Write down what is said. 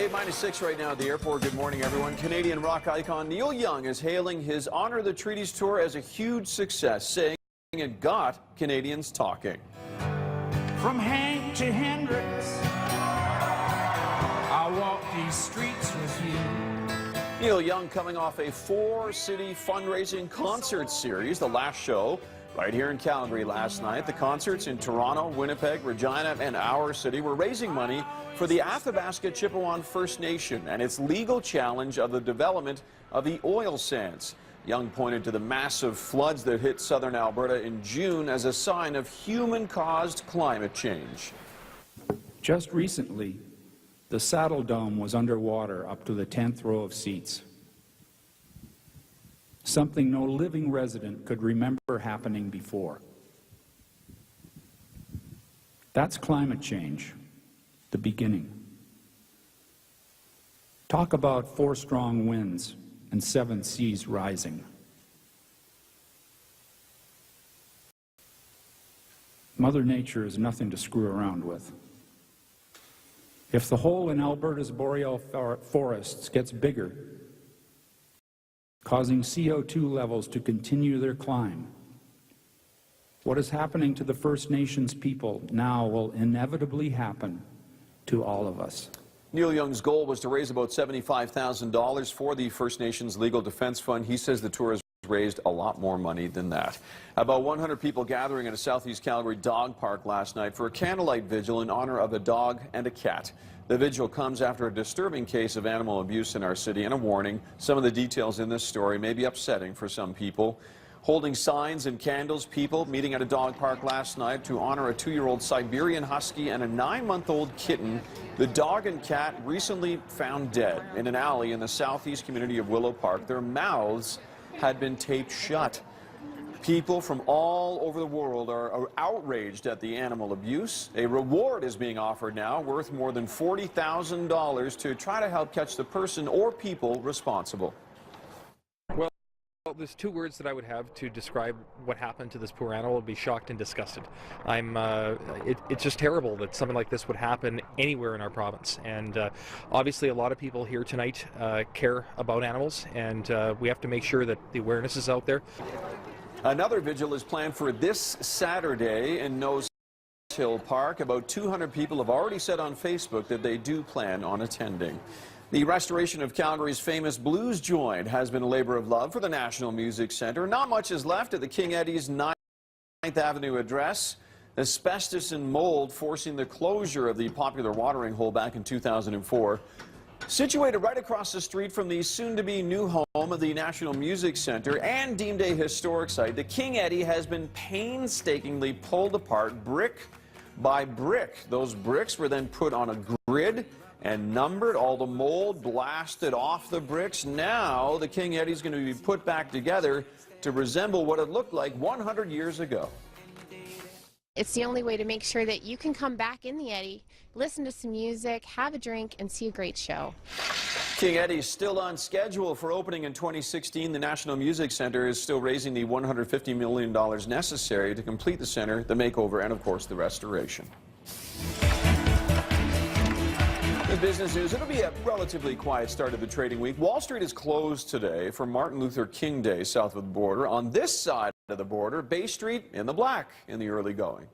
8:06 right now at the airport. Good morning, everyone. Canadian rock icon Neil Young is hailing his Honor the Treaties tour as a huge success, saying it got Canadians talking. From Hank to Hendrix, I'll walk these streets with you. Neil Young coming off a 4-city fundraising concert series, the last show right here in Calgary last night. The concerts in Toronto, Winnipeg, Regina, and our city were raising money for the Athabasca Chippewa First Nation and its legal challenge of the development of the oil sands. Young pointed to the massive floods that hit southern Alberta in June as a sign of human-caused climate change. Just recently, the Saddle Dome was underwater up to the 10th row of seats. Something no living resident could remember happening before. That's climate change, the beginning. Talk about 4 strong winds and 7 seas rising. Mother Nature is nothing to screw around with. If the hole in Alberta's boreal forests gets bigger, causing CO2 levels to continue their climb, what is happening to the First Nations people now will inevitably happen to all of us. Neil Young's goal was to raise about $75,000 for the First Nations Legal Defense Fund. He says the tour has raised a lot more money than that. About 100 people gathering at a southeast Calgary dog park last night for a candlelight vigil in honor of a dog and a cat. The vigil comes after a disturbing case of animal abuse in our city and a warning. Some of the details in this story may be upsetting for some people. Holding signs and candles, people meeting at a dog park last night to honor a 2-year-old Siberian husky and a 9-month-old kitten. The dog and cat recently found dead in an alley in the southeast community of Willow Park. Their mouths had been taped shut. People from all over the world are outraged at the animal abuse. A reward is being offered now worth more than $40,000 to try to help catch the person or people responsible. Well, there's 2 words that I would have to describe what happened to this poor animal. Would be shocked and disgusted. It's just terrible that something like this would happen anywhere in our province. And obviously a lot of people here tonight care about animals, and we have to make sure that the awareness is out there. Another vigil is planned for this Saturday in Nose Hill Park. About 200 people have already said on Facebook that they do plan on attending. The restoration of Calgary's famous blues joint has been a labor of love for the National Music Centre. Not much is left at the King Eddie's 9th Avenue address. Asbestos and mold forcing the closure of the popular watering hole back in 2004. Situated right across the street from the soon-to-be new home of the National Music Centre and deemed a historic site, the King Eddie has been painstakingly pulled apart brick by brick. Those bricks were then put on a grid and numbered, all the mold blasted off the bricks. Now the King Eddie is going to be put back together to resemble what it looked like 100 years ago. It's the only way to make sure that you can come back in the Eddie, listen to some music, have a drink, and see a great show. King Eddie's still on schedule for opening in 2016. The National Music Centre is still raising the $150 million necessary to complete the centre, the makeover, and of course the restoration. In business news, it'll be a relatively quiet start of the trading week. Wall Street is closed today for Martin Luther King Day south of the border. On this side of the border, Bay Street in the black in the early going.